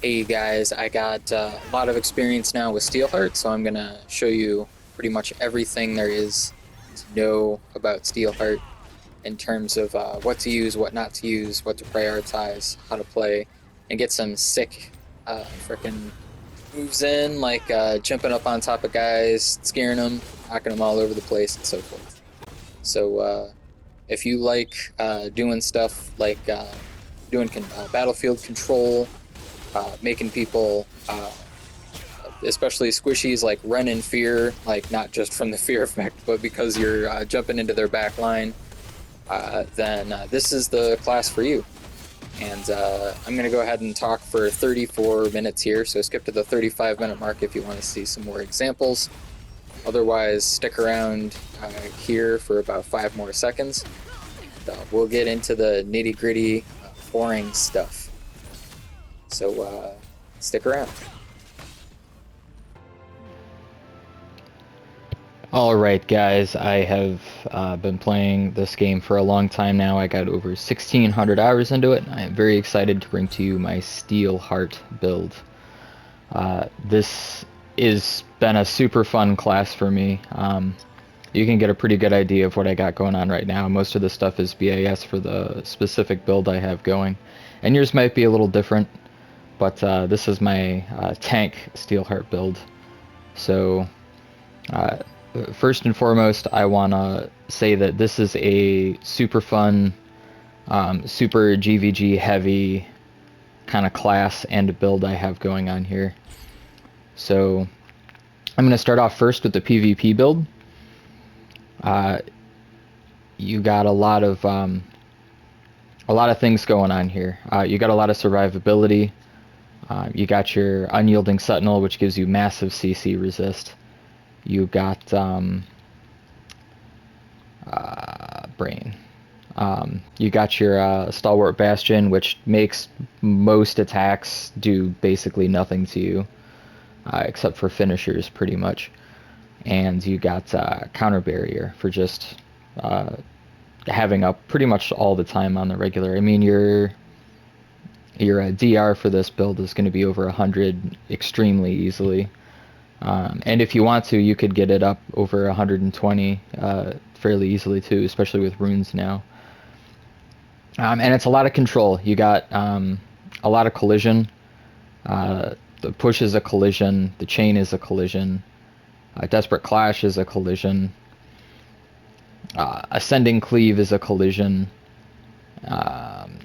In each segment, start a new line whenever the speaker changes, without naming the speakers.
Hey guys, I got a lot of experience now with Steelheart, so I'm going to show you pretty much everything there is to know about Steelheart in terms of what to use, what not to use, what to prioritize, how to play, and get some sick freaking moves in, like jumping up on top of guys, scaring them, knocking them all over the place, and so forth. So if you like doing stuff like doing battlefield control, making people, especially squishies, like run in fear, like not just from the fear effect, but because you're jumping into their back line, then this is the class for you. And I'm going to go ahead and talk for 34 minutes here, so skip to the 35-minute mark if you want to see some more examples. Otherwise, stick around here for about 5 more seconds. We'll get into the nitty-gritty, boring stuff. So stick around.
Alright guys, I have been playing this game for a long time now. I got over 1,600 hours into it. I am very excited to bring to you my Steelheart build. This has been a super fun class for me. You can get a pretty good idea of what I got going on right now. Most of the stuff is BAS for the specific build I have going. And yours might be a little different, but this is my tank Steelheart build. So first and foremost, I want to say that this is a super fun, super GVG heavy kind of class and build I have going on here. So I'm going to start off first with the PvP build. You got a lot of things going on here. You got a lot of survivability. You got your unyielding sentinel, which gives you massive CC resist. You got brain. You got your stalwart bastion, which makes most attacks do basically nothing to you, except for finishers, pretty much. And you got counter barrier for just having up pretty much all the time on the regular. I mean, your DR for this build is going to be over 100 extremely easily. And if you want to, you could get it up over 120 fairly easily too, especially with runes now. And it's a lot of control. You got a lot of collision. The push is a collision. The chain is a collision. Desperate Clash is a collision. Ascending Cleave is a collision.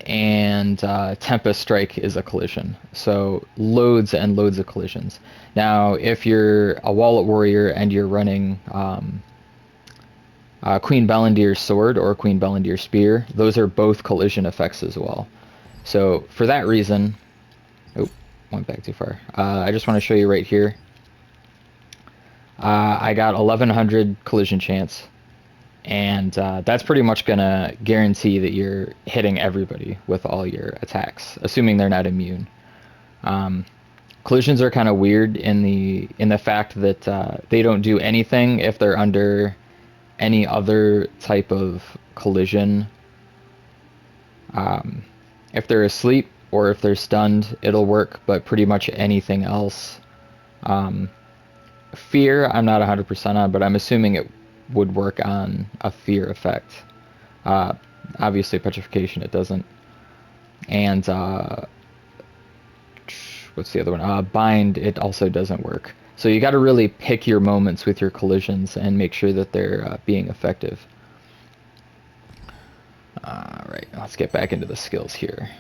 And Tempest Strike is a collision. So loads and loads of collisions. Now, if you're a Wallet Warrior and you're running Queen Bellendir's Sword or Queen Bellendir's Spear, those are both collision effects as well. So for that reason, oh, went back too far. I just want to show you right here. I got 1100 collision chance. And that's pretty much gonna guarantee that you're hitting everybody with all your attacks, assuming they're not immune. Collisions are kind of weird in the fact that they don't do anything if they're under any other type of collision. If they're asleep or if they're stunned, it'll work, but pretty much anything else. Fear, I'm not 100% on, but I'm assuming it would work on a fear effect. Obviously, petrification, it doesn't. And what's the other one? Bind, it also doesn't work. So you got to really pick your moments with your collisions and make sure that they're being effective. Alright, let's get back into the skills here.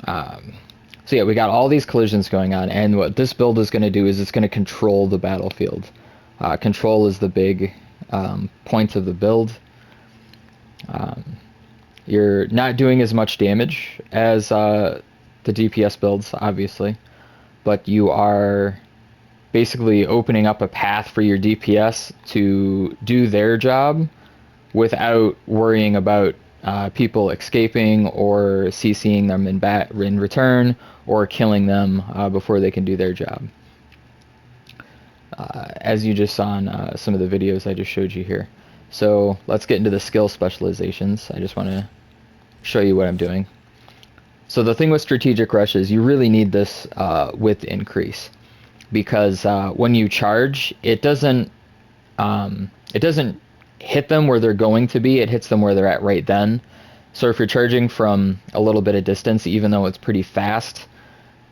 So yeah, we got all these collisions going on, and what this build is going to do is it's going to control the battlefield. Control is the big point of the build. You're not doing as much damage as the DPS builds, obviously, but you are basically opening up a path for your DPS to do their job without worrying about people escaping or CCing them in return or killing them before they can do their job. As you just saw in some of the videos I just showed you here. So let's get into the skill specializations. I just want to show you what I'm doing. So the thing with strategic rush is you really need this width increase because when you charge, it doesn't hit them where they're going to be. It hits them where they're at right then. So if you're charging from a little bit of distance, even though it's pretty fast,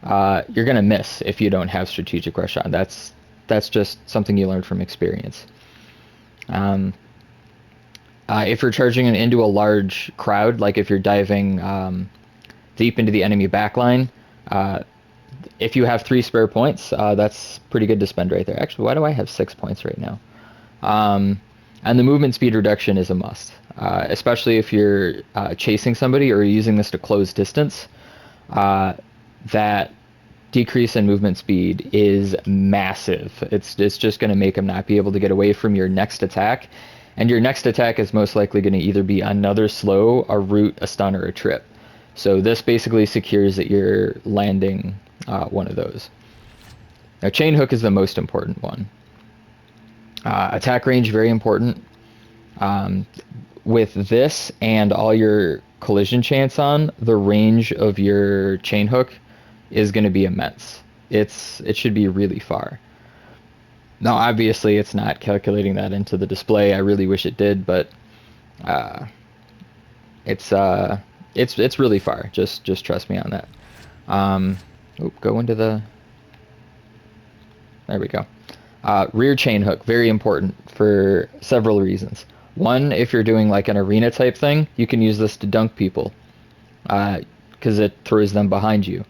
you're gonna miss if you don't have strategic rush on. That's just something you learn from experience. Um, if you're charging into a large crowd, like if you're diving deep into the enemy backline, uh, if you have 3 spare points, that's pretty good to spend right there. Actually, why do I have 6 points right now? Um, and the movement speed reduction is a must, especially if you're chasing somebody or using this to close distance. That decrease in movement speed is massive. It's just going to make them not be able to get away from your next attack, and your next attack is most likely going to either be another slow, a root, a stun, or a trip. So this basically secures that you're landing one of those. Now, chain hook is the most important one. Attack range, very important. Um, with this and all your collision chance on, the range of your chain hook is going to be immense. It should be really far. Now, obviously, it's not calculating that into the display. I really wish it did, but uh, it's it's really far. Just trust me on that. Go into the. There we go. Rear chain hook, very important for several reasons. One, if you're doing like an arena type thing, you can use this to dunk people because it throws them behind you.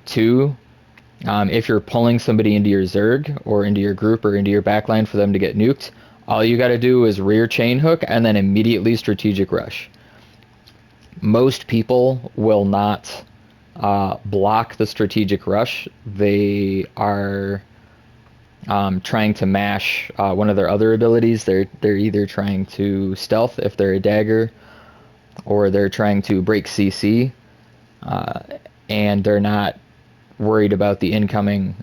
Two, if you're pulling somebody into your Zerg or into your group or into your backline for them to get nuked, all you got to do is rear chain hook and then immediately strategic rush. Most people will not block the strategic rush. They are trying to mash one of their other abilities. They're either trying to stealth if they're a dagger, or they're trying to break CC, and they're not worried about the incoming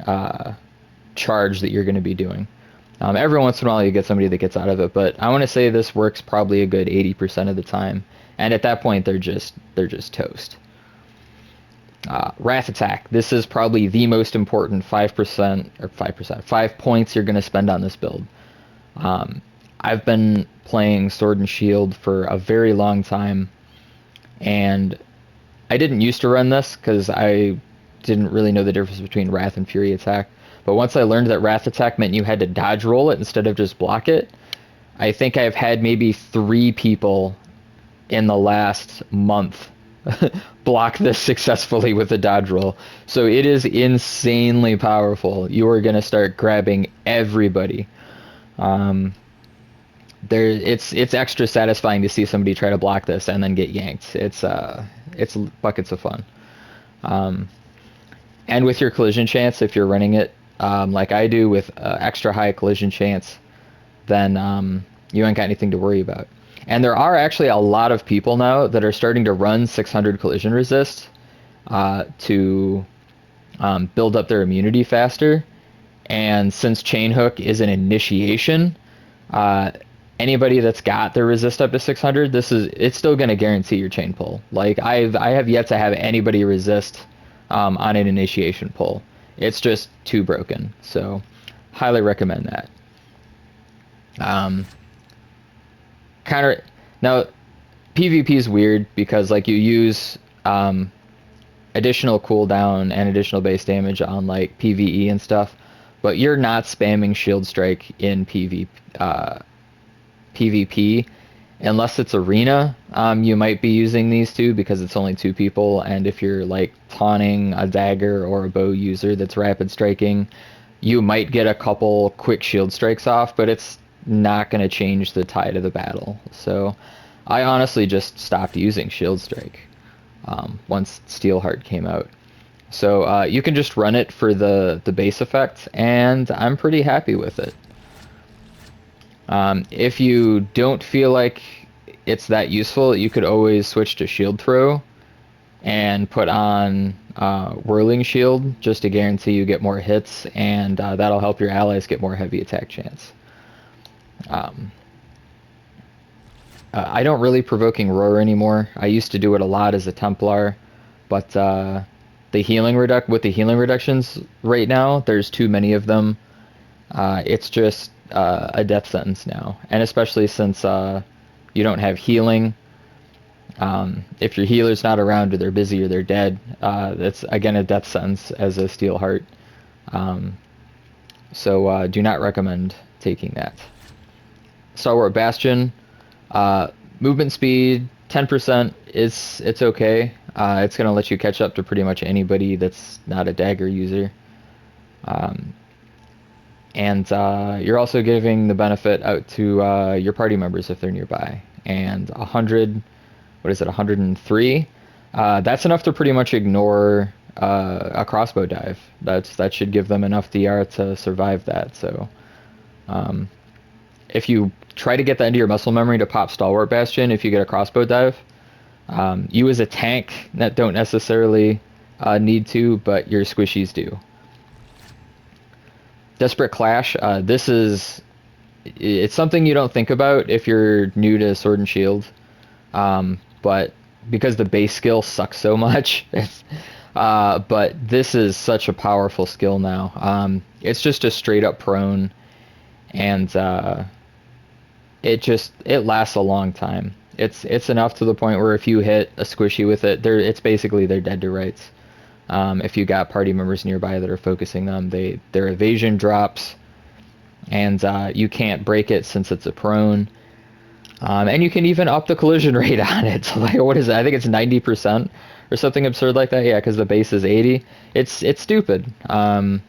charge that you're going to be doing. Every once in a while you get somebody that gets out of it, but I want to say this works probably a good 80% of the time, and at that point they're just toast. Wrath attack. This is probably the most important 5% or 5%, 5 points you're going to spend on this build. I've been playing Sword and Shield for a very long time, and I didn't used to run this because I didn't really know the difference between Wrath and Fury attack. But once I learned that Wrath attack meant you had to dodge roll it instead of just block it, I think I've had maybe 3 people in the last month block this successfully with a dodge roll. So it is insanely powerful. You are going to start grabbing everybody. It's extra satisfying to see somebody try to block this and then get yanked. It's buckets of fun. And with your collision chance, if you're running it like I do with extra high collision chance, then you ain't got anything to worry about. And there are actually a lot of people now that are starting to run 600 collision resist to build up their immunity faster. And since chain hook is an initiation, anybody that's got their resist up to 600, it's still going to guarantee your chain pull. Like I have yet to have anybody resist on an initiation pull. It's just too broken. So highly recommend that. Now PvP is weird because like you use additional cooldown and additional base damage on like PvE and stuff, but you're not spamming shield strike in PvP unless it's arena. You might be using these two because it's only 2 people, and if you're like taunting a dagger or a bow user that's rapid striking, you might get a couple quick shield strikes off, but it's not going to change the tide of the battle. So I honestly just stopped using shield strike once Steelheart came out. So you can just run it for the base effect, and I'm pretty happy with it. If you don't feel like it's that useful, you could always switch to shield throw and put on whirling shield just to guarantee you get more hits, and that'll help your allies get more heavy attack chance. I don't really provoking roar anymore. I used to do it a lot as a Templar, But the with the healing reductions right now, there's too many of them. It's just a death sentence now, and especially since you don't have healing. If your healer's not around, or they're busy, or they're dead, that's again a death sentence as a Steelheart. So do not recommend taking that. Stalwart Bastion, movement speed 10% is it's okay. It's gonna let you catch up to pretty much anybody that's not a dagger user. And you're also giving the benefit out to your party members if they're nearby. And 100, what is it, 103? That's enough to pretty much ignore a crossbow dive. That should give them enough DR to survive that. So if you try to get that into your muscle memory to pop Stalwart Bastion, if you get a crossbow dive, you as a tank that don't necessarily need to, but your squishies do. Desperate Clash, it's something you don't think about if you're new to Sword and Shield, but because the base skill sucks so much, but this is such a powerful skill now. It's just a straight up prone, and it lasts a long time. It's enough to the point where if you hit a squishy with it, it's basically they're dead to rights. If you got party members nearby that are focusing them, their evasion drops, and you can't break it since it's a prone. And you can even up the collision rate on it. So like, what is it? I think it's 90% or something absurd like that. Yeah, because the base is 80. It's stupid. And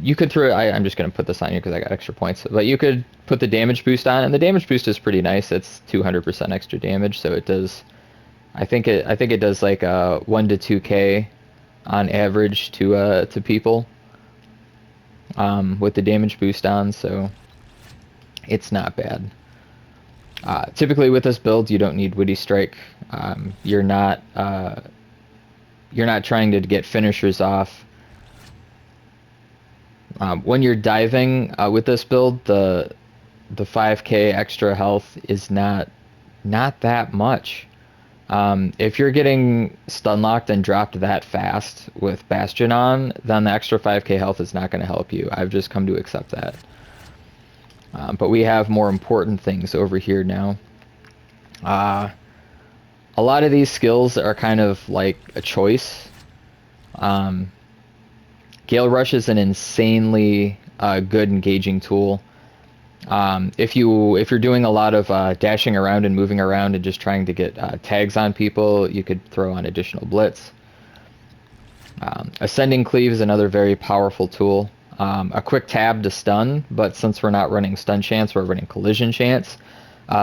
you could throw. I'm just gonna put this on you because I got extra points. But you could put the damage boost on, and the damage boost is pretty nice. It's 200% extra damage, so it does. I think it does like 1 to 2k on average to people with the damage boost on, so it's not bad. Typically with this build, you don't need Witty Strike. You're not trying to get finishers off. When you're diving with this build, the 5k extra health is not that much. If you're getting stun locked and dropped that fast with Bastion on, then the extra 5k health is not going to help you. I've just come to accept that. But we have more important things over here now. A lot of these skills are kind of like a choice. Gale Rush is an insanely good engaging tool. If you're doing a lot of dashing around and moving around and just trying to get tags on people, you could throw on additional blitz. Ascending Cleave is another very powerful tool. A quick tab to stun, but since we're not running stun chance, we're running collision chance.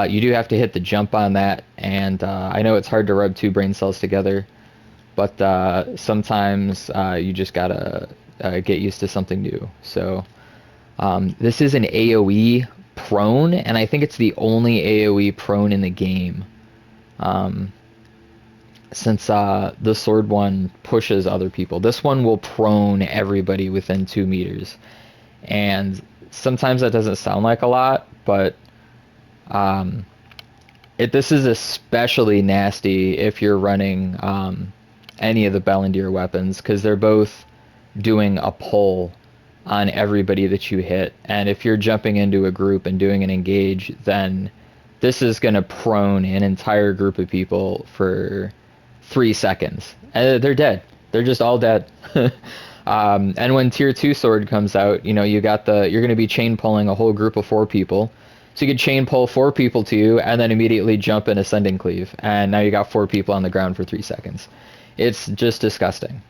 You do have to hit the jump on that, and I know it's hard to rub two brain cells together, but sometimes you just gotta get used to something new. So this is an AoE prone, and I think it's the only AoE prone in the game. Since the sword one pushes other people. This one will prone everybody within 2 meters. And sometimes that doesn't sound like a lot, but this is especially nasty if you're running any of the Bellandir weapons, because they're both doing a pull on everybody that you hit. And if you're jumping into a group and doing an engage, then this is going to prone an entire group of people for 3 seconds. They're dead. They're just all dead. And when tier 2 sword comes out, you're going to be chain pulling a whole group of 4 people. So you could chain pull 4 people to you and then immediately jump in Ascending Cleave. And now you got 4 people on the ground for 3 seconds. It's just disgusting.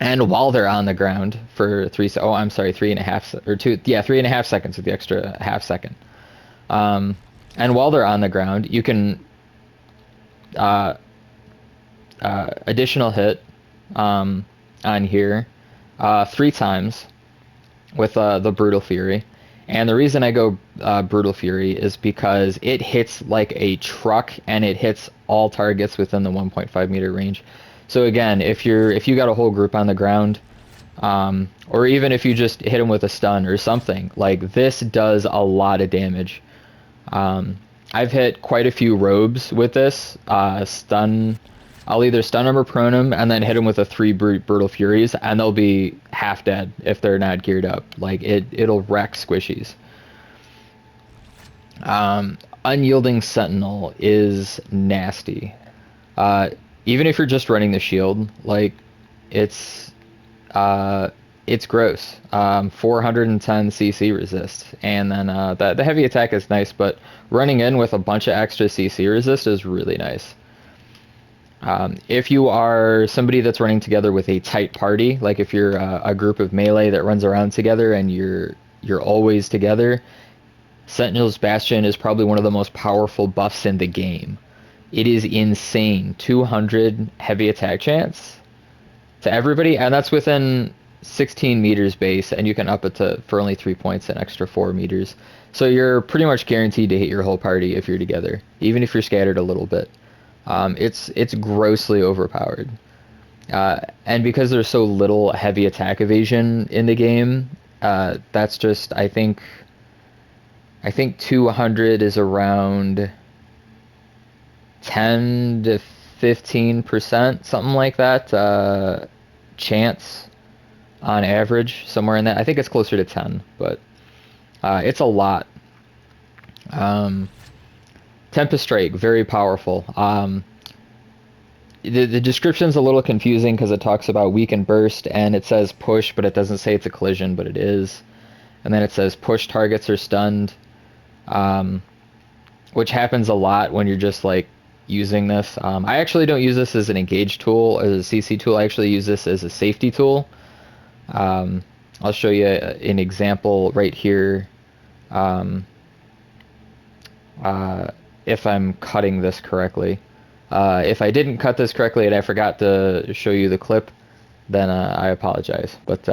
And while they're on the ground for 3.5 seconds with the extra half second. And while they're on the ground, you can additional hit on here 3 times with the Brutal Fury. And the reason I go Brutal Fury is because it hits like a truck, and it hits all targets within the 1.5 meter range. So again, if you got a whole group on the ground, or even if you just hit them with a stun or something, like this does a lot of damage. I've hit quite a few robes with this. Stun. I'll either stun them or prone them, and then hit them with a 3 brutal furies, and they'll be half dead if they're not geared up. Like it'll wreck squishies. Unyielding Sentinel is nasty. Uh, Even if you're just running the shield, like it's uh, it's gross. 410 CC resist, and then the heavy attack is nice, but running in with a bunch of extra CC resist is really nice. If you are somebody that's running together with a tight party, like if you're a group of melee that runs around together and you're always together, Sentinel's Bastion is probably one of the most powerful buffs in the game. It is insane. 200 heavy attack chance to everybody, and that's within 16 meters base, and you can up it to for only 3 points an extra 4 meters. So you're pretty much guaranteed to hit your whole party if you're together, even if you're scattered a little bit. It's grossly overpowered, and because there's so little heavy attack evasion in the game, that's just I think 200 is around 10 to 15%, something like that, chance on average, somewhere in that. I think it's closer to 10, but it's a lot. Tempest Strike, very powerful. The description's a little confusing because it talks about weaken burst, and it says push, but it doesn't say it's a collision, but it is. And then it says push targets are stunned, which happens a lot when you're just like using this. I actually don't use this as an engage tool, as a CC tool. I actually use this as a safety tool. I'll show you an example right here. If I'm cutting this correctly. If I didn't cut this correctly and I forgot to show you the clip, then I apologize. But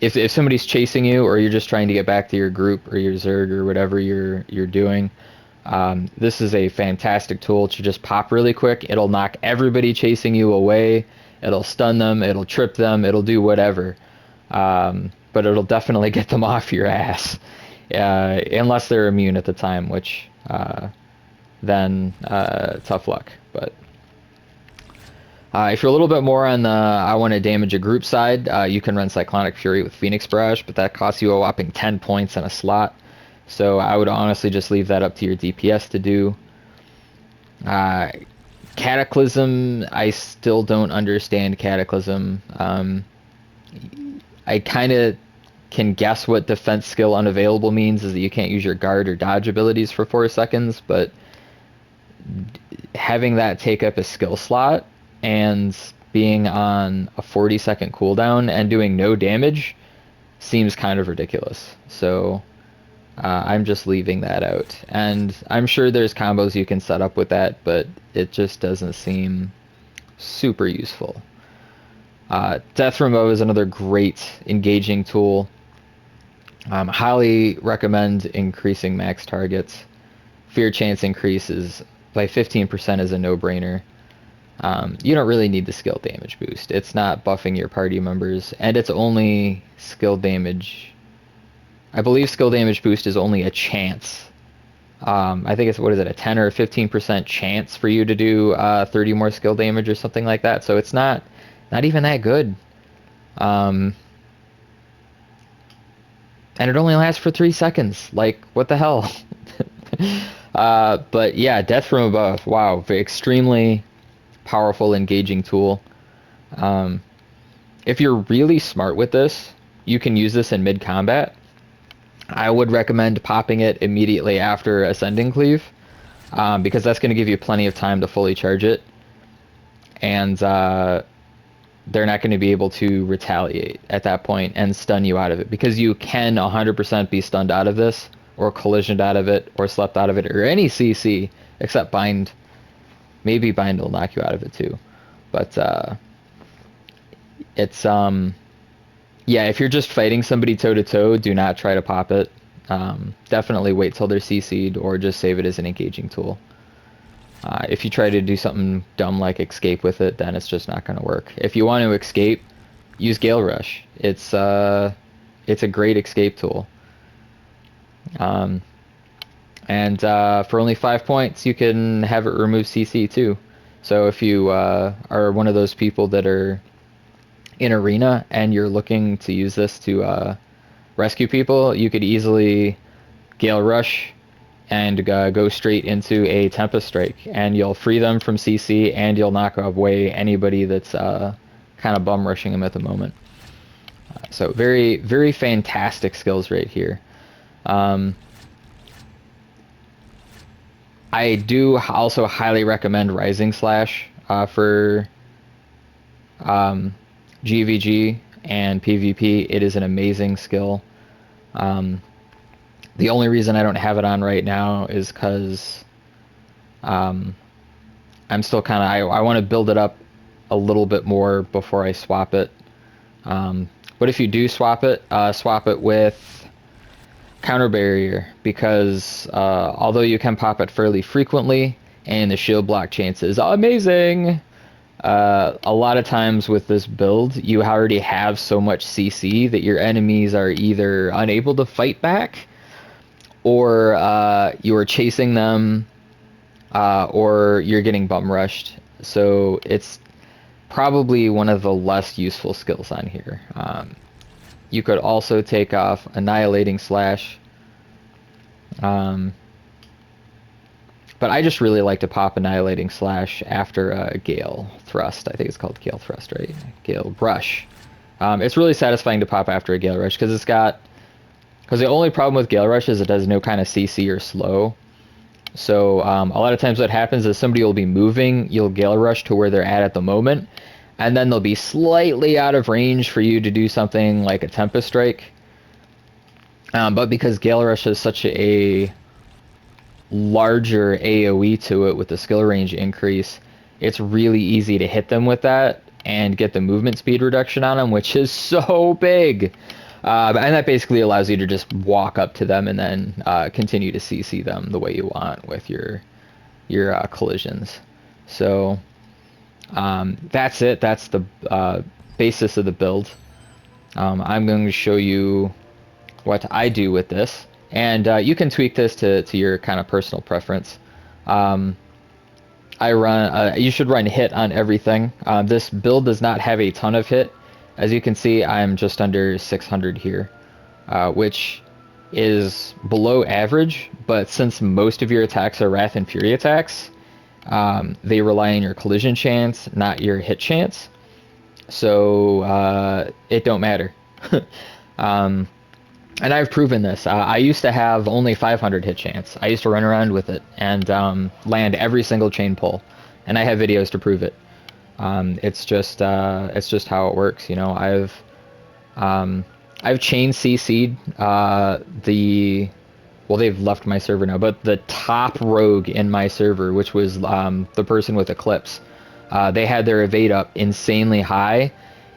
if somebody's chasing you, or you're just trying to get back to your group or your Zerg or whatever you're doing, this is a fantastic tool to just pop really quick. It'll knock everybody chasing you away. It'll stun them. It'll trip them. It'll do whatever. But it'll definitely get them off your ass, unless they're immune at the time, which then tough luck. But if you're a little bit more on the I want to damage a group side, you can run Cyclonic Fury with Phoenix Barrage, but that costs you a whopping 10 points in a slot. So I would honestly just leave that up to your DPS to do. Cataclysm, I still don't understand Cataclysm. I kind of can guess what defense skill unavailable means, is that you can't use your guard or dodge abilities for 4 seconds, but having that take up a skill slot and being on a 40-second cooldown and doing no damage seems kind of ridiculous. So I'm just leaving that out. And I'm sure there's combos you can set up with that, but it just doesn't seem super useful. Death from Above is another great engaging tool. Highly recommend increasing max targets. Fear chance increases by 15% is a no-brainer. You don't really need the skill damage boost. It's not buffing your party members, and it's only skill damage. I believe skill damage boost is only a chance. I think it's, what is it, a 10 or a 15% chance for you to do 30 more skill damage or something like that. So it's not even that good. And it only lasts for 3 seconds. Like, what the hell? But yeah, Death from Above. Wow, extremely powerful, engaging tool. If you're really smart with this, you can use this in mid-combat. I would recommend popping it immediately after Ascending Cleave, because that's going to give you plenty of time to fully charge it. And they're not going to be able to retaliate at that point and stun you out of it, because you can 100% be stunned out of this, or collisioned out of it, or slept out of it, or any CC except Bind. Maybe Bind will knock you out of it too. But it's yeah, if you're just fighting somebody toe-to-toe, do not try to pop it. Definitely wait till they're CC'd, or just save it as an engaging tool. If you try to do something dumb like escape with it, then it's just not going to work. If you want to escape, use Gale Rush. It's a great escape tool. And for only 5 points, you can have it remove CC too. So if you are one of those people that are in arena and you're looking to use this to rescue people, you could easily Gale Rush and go straight into a Tempest Strike, and you'll free them from CC, and you'll knock away anybody that's kind of bum rushing them at the moment. So very, very fantastic skills right here. Um, I do also highly recommend Rising Slash for GVG and PvP. It is an amazing skill. Um, the only reason I don't have it on right now is because I'm still kind of I want to build it up a little bit more before I swap it. But if you do swap it with Counter Barrier, because although you can pop it fairly frequently and the shield block chance is amazing, a lot of times with this build you already have so much CC that your enemies are either unable to fight back, or you are chasing them, or you're getting bum rushed. So it's probably one of the less useful skills on here. You could also take off Annihilating Slash. But I just really like to pop Annihilating Slash after Gale Thrust. I think it's called Gale Thrust, right? Gale Rush. It's really satisfying to pop after a Gale Rush because the only problem with Gale Rush is it does no kind of CC or slow. So a lot of times what happens is somebody will be moving, you'll Gale Rush to where they're at the moment, and then they'll be slightly out of range for you to do something like a Tempest Strike. But because Gale Rush has such a larger AoE to it with the skill range increase, it's really easy to hit them with that and get the movement speed reduction on them, which is so big. And that basically allows you to just walk up to them and then continue to CC them the way you want with your collisions. So that's it. That's the basis of the build. I'm going to show you what I do with this, and you can tweak this to your kind of personal preference. You should run hit on everything. This build does not have a ton of hit. As you can see, I'm just under 600 here, which is below average, but since most of your attacks are Wrath and Fury attacks, they rely on your collision chance, not your hit chance. So it don't matter. And I've proven this. I used to have only 500 hit chance. I used to run around with it and land every single chain pull, and I have videos to prove it. It's just how it works, you know. I've chain CC'd well, they've left my server now, but the top rogue in my server, which was the person with Eclipse, they had their evade up insanely high,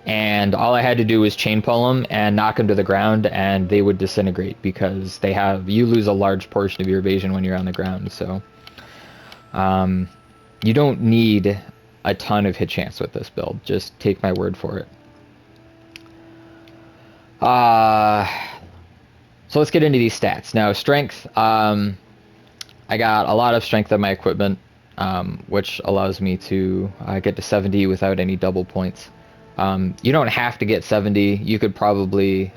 and all I had to do was chain pull them and knock them to the ground, and they would disintegrate because you lose a large portion of your evasion when you're on the ground. So you don't need a ton of hit chance with this build. Just take my word for it. So let's get into these stats. Now, strength, I got a lot of strength on my equipment, which allows me to get to 70 without any double points. You don't have to get 70. You could probably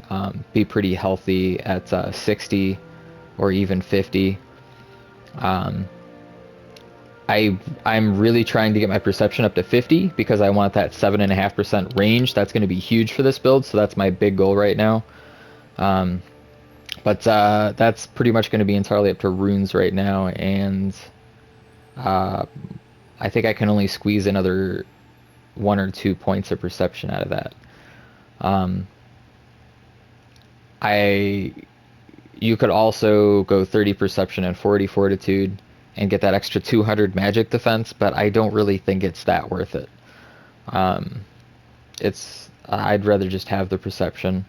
be pretty healthy at 60 or even 50. I'm really trying to get my perception up to 50 because I want that 7.5% range. That's going to be huge for this build, so that's my big goal right now. But that's pretty much going to be entirely up to runes right now, and I think I can only squeeze another 1 or 2 points of perception out of that. You could also go 30 perception and 40 fortitude and get that extra 200 magic defense, but I don't really think it's that worth it. I'd rather just have the perception.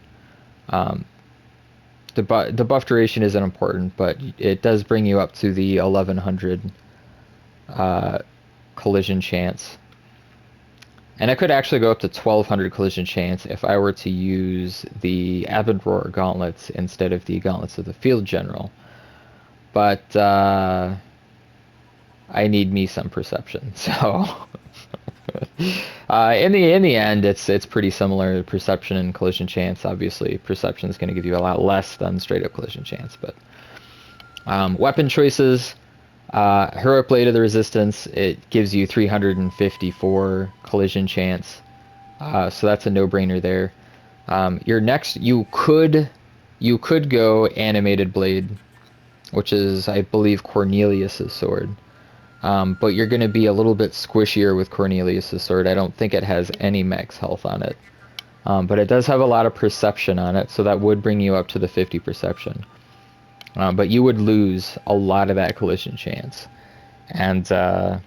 The buff duration isn't important, but it does bring you up to the 1100 collision chance. And I could actually go up to 1200 collision chance if I were to use the Avid Roar gauntlets instead of the gauntlets of the Field General. but I need me some perception. So in the end, it's pretty similar. Perception and collision chance. Obviously, perception is going to give you a lot less than straight up collision chance. But weapon choices. Heroic Blade of the Resistance. It gives you 354 collision chance. So that's a no-brainer there. Your next, you could go Animated Blade, which is, I believe, Cornelius's sword. But you're going to be a little bit squishier with Cornelius's sword. I don't think it has any max health on it. But it does have a lot of perception on it, so that would bring you up to the 50 perception. But you would lose a lot of that collision chance. And I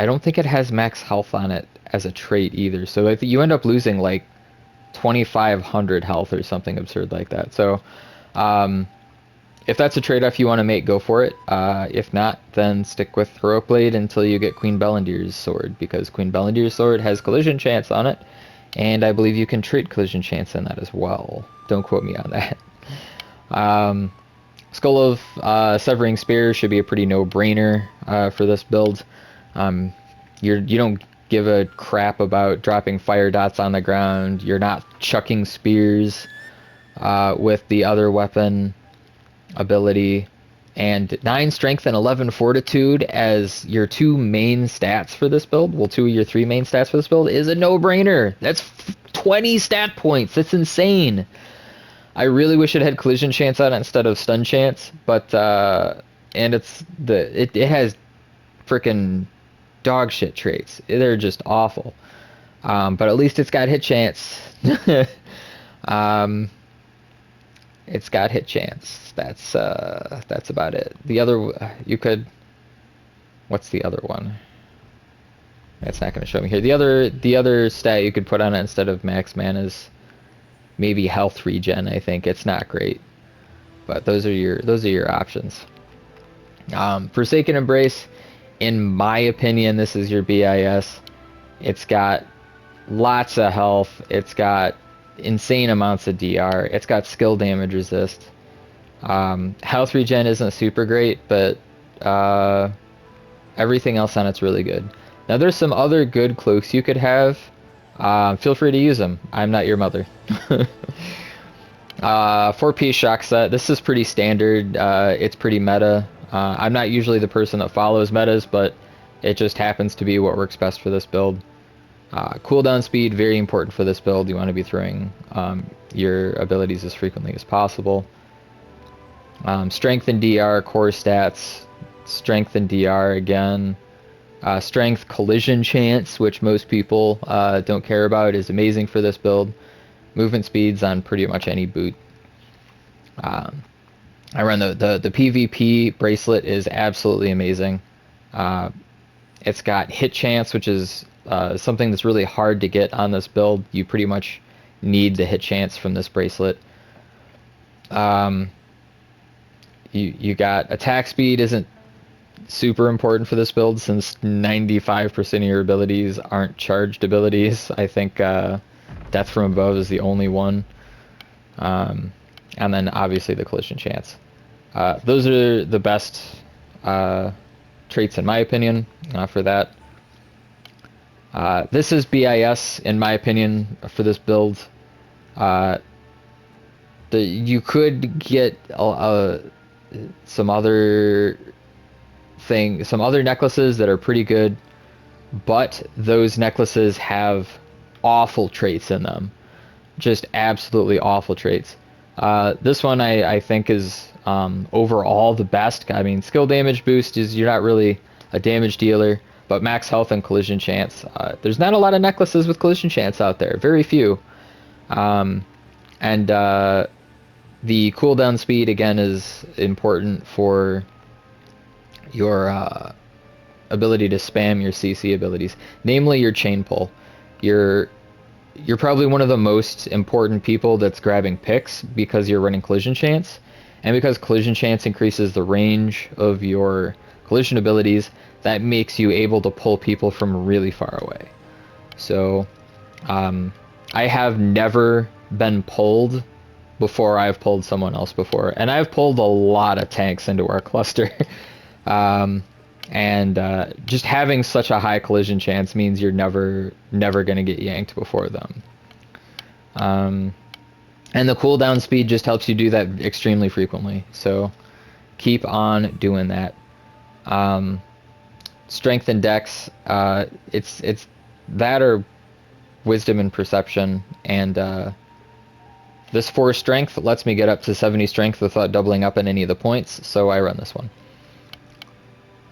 don't think it has max health on it as a trait either. So you end up losing like 2,500 health or something absurd like that. So if that's a trade-off you want to make, go for it. If not, then stick with Heroic Blade until you get Queen Belendir's sword, because Queen Belendir's sword has collision chance on it, and I believe you can trait collision chance in that as well. Don't quote me on that. Skull of Severing Spear should be a pretty no-brainer for this build. You don't give a crap about dropping fire dots on the ground. You're not chucking spears with the other weapon ability. And 9 strength and 11 fortitude as your 2 main stats for this build, well, 2 of your 3 main stats for this build, is a no-brainer. That's 20 stat points. That's insane. I really wish it had collision chance on it instead of stun chance, but and it has freaking dog shit traits. They're just awful. But at least it's got hit chance. It's got hit chance. That's about it. The other what's the other one? That's not going to show me here. The other stat you could put on it instead of max mana is maybe health regen. I think it's not great, but those are your options. Forsaken Embrace, in my opinion, this is your BIS. It's got lots of health. It's got insane amounts of DR. It's got skill damage resist. Health regen isn't super great, but everything else on it's really good. Now there's some other good cloaks you could have. Feel free to use them. I'm not your mother. 4-piece shock set. This is pretty standard. It's pretty meta. I'm not usually the person that follows metas, but it just happens to be what works best for this build. Cooldown speed, very important for this build. You want to be throwing your abilities as frequently as possible. Strength and DR, core stats. Strength and DR again. Strength collision chance, which most people don't care about, is amazing for this build. Movement speeds on pretty much any boot. I run the PvP bracelet is absolutely amazing. It's got hit chance, which is something that's really hard to get on this build. You pretty much need the hit chance from this bracelet. You got attack speed isn't super important for this build since 95% of your abilities aren't charged abilities. I think Death from Above is the only one. And then obviously the collision chance. Those are the best traits in my opinion for that. This is BIS in my opinion for this build. You could get some other necklaces that are pretty good, but those necklaces have awful traits in them. Just absolutely awful traits. This one I think is overall the best. I mean, skill damage boost is you're not really a damage dealer, but max health and collision chance. There's not a lot of necklaces with collision chance out there. Very few. And the cooldown speed again is important for your ability to spam your CC abilities, namely your chain pull. You're probably one of the most important people that's grabbing picks because you're running collision chance, and because collision chance increases the range of your collision abilities, that makes you able to pull people from really far away. So I have never been pulled before I've pulled someone else before, and I've pulled a lot of tanks into our cluster. um, and just having such a high collision chance means you're never going to get yanked before them. And the cooldown speed just helps you do that extremely frequently. So keep on doing that. Strength and dex, it's that or wisdom and perception, and this 4 strength lets me get up to 70 strength without doubling up in any of the points, so I run this one.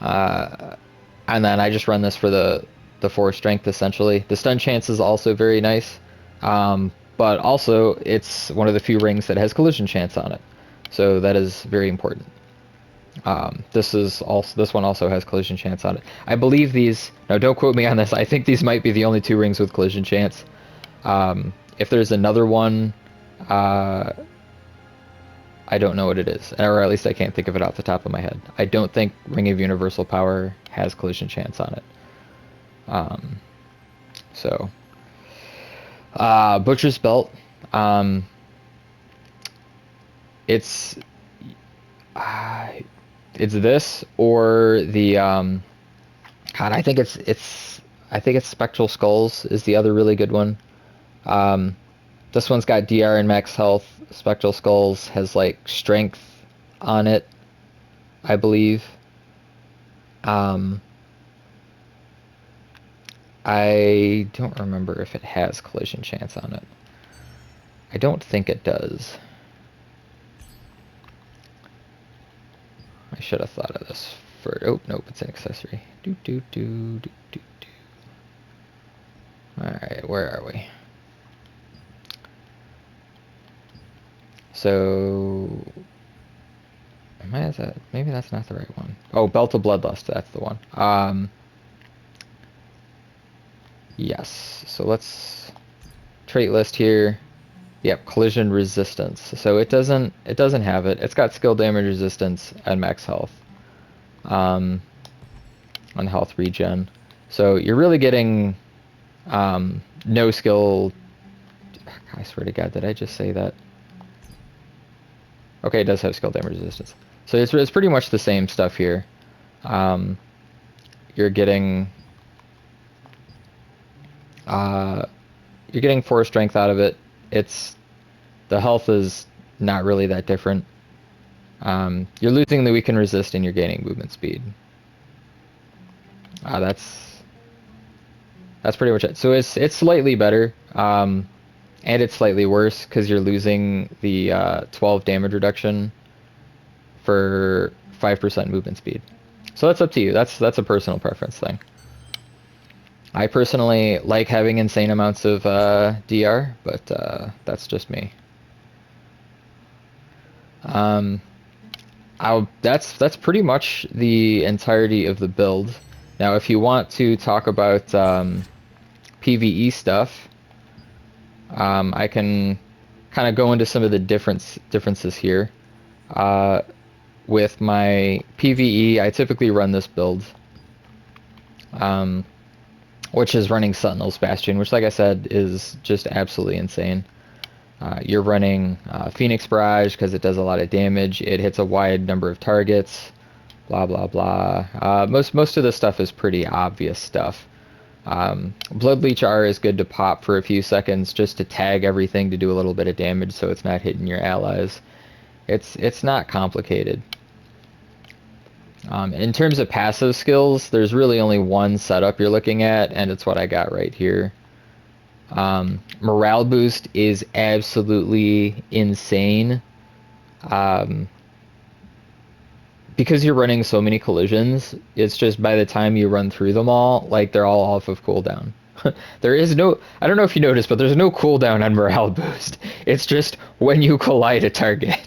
And then I just run this for the 4 strength, essentially. The stun chance is also very nice, but also it's one of the few rings that has collision chance on it, so that is very important. This one also has collision chance on it. I believe these. Now, don't quote me on this. I think these might be the only 2 rings with collision chance. If there's another one, I don't know what it is, or at least I can't think of it off the top of my head. I don't think Ring of Universal Power has collision chance on it. So, Butcher's Belt. It's this or the God. I think it's Spectral Skulls is the other really good one. This one's got DR and max health. Spectral Skulls has like strength on it, I believe. I don't remember if it has collision chance on it. I don't think it does. I should have thought of this for. Oh nope, it's an accessory. Do. All right, where are we? So, maybe that's not the right one. Oh, Belt of Bloodlust, that's the one. Yes. So let's trait list here. Yep, collision resistance. So it doesn't have it. It's got skill damage resistance and max health. On health regen. So you're really getting no skill. I swear to God, did I just say that? Okay, it does have skill damage resistance. So it's pretty much the same stuff here. You're getting 4 strength out of it. The health is not really that different. You're losing the weaken resist and you're gaining movement speed. That's pretty much it. So it's slightly better. And it's slightly worse because you're losing the 12 damage reduction for 5% movement speed. So that's up to you. That's a personal preference thing. I personally like having insane amounts of DR, but that's just me. That's pretty much the entirety of the build. Now, if you want to talk about PvE stuff, I can kind of go into some of the differences here. With my PvE, I typically run this build, which is running Sentinel's Bastion, which, like I said, is just absolutely insane. You're running Phoenix Barrage because it does a lot of damage. It hits a wide number of targets. Blah blah blah. Most of the stuff is pretty obvious stuff. Blood Leech R is good to pop for a few seconds just to tag everything to do a little bit of damage so it's not hitting your allies. It's not complicated. In terms of passive skills, there's really only one setup you're looking at, and it's what I got right here. Morale boost is absolutely insane. Because you're running so many collisions, it's just by the time you run through them all, like they're all off of cooldown. There is no, I don't know if you noticed, but there's no cooldown on morale boost. It's just when you collide a target.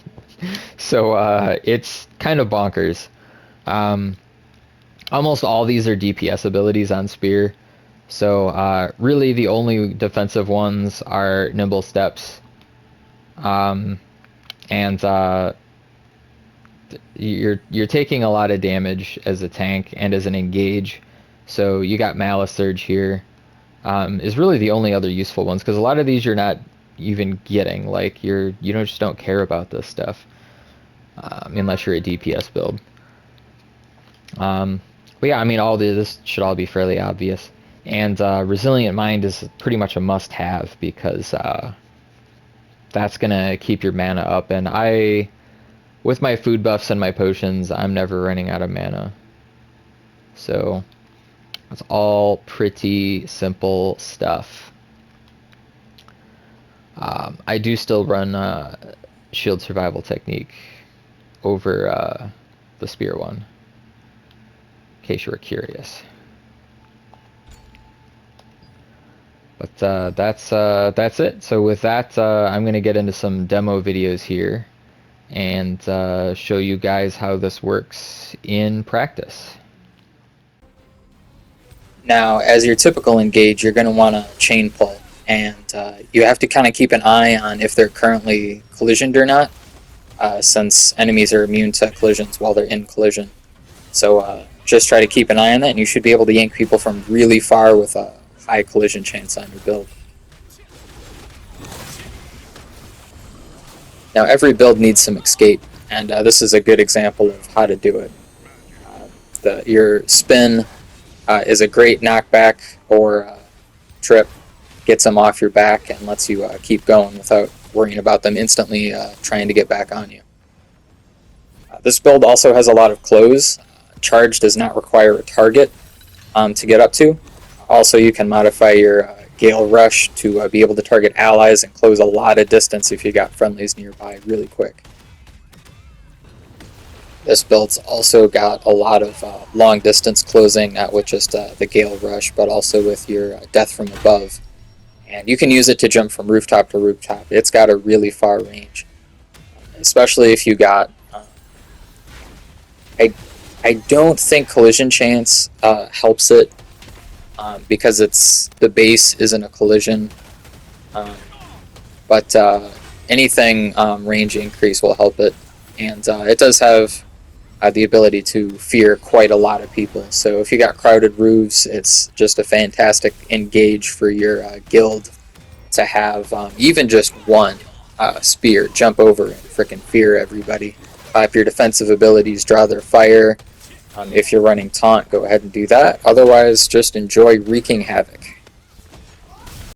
So it's kind of bonkers. Almost all these are DPS abilities on Spear. So really the only defensive ones are Nimble Steps. And you're taking a lot of damage as a tank and as an engage, so you got Malice Surge here. Is really the only other useful ones, because a lot of these you're not even getting. Like you don't just don't care about this stuff unless you're a DPS build. But yeah, I mean, this should all be fairly obvious. And Resilient Mind is pretty much a must-have because that's gonna keep your mana up. And with my food buffs and my potions, I'm never running out of mana. So it's all pretty simple stuff. I do still run Shield Survival Technique over the Spear one, in case you were curious. But that's it. So with that, I'm gonna get into some demo videos here and show you guys how this works in practice.
Now, as your typical engage, you're going to want to chain pull, and you have to kind of keep an eye on if they're currently collisioned or not, since enemies are immune to collisions while they're in collision. So just try to keep an eye on that, and you should be able to yank people from really far with a high collision chance on your build. Now, every build needs some escape, and this is a good example of how to do it. Your spin is a great knockback or trip, gets them off your back and lets you keep going without worrying about them instantly trying to get back on you. This build also has a lot of close. Charge does not require a target to get up to. Also, you can modify your Gale Rush to be able to target allies and close a lot of distance if you got friendlies nearby really quick. This build's also got a lot of long distance closing, not with just the Gale Rush, but also with your Death from Above. And you can use it to jump from rooftop to rooftop. It's got a really far range, especially if you got... I don't think collision chance helps it because the base isn't a collision, but anything range increase will help it, and it does have the ability to fear quite a lot of people. So if you got crowded roofs, it's just a fantastic engage for your guild to have even just one spear jump over and frickin' fear everybody. If your defensive abilities draw their fire, if you're running taunt, go ahead and do that. Otherwise, just enjoy wreaking havoc.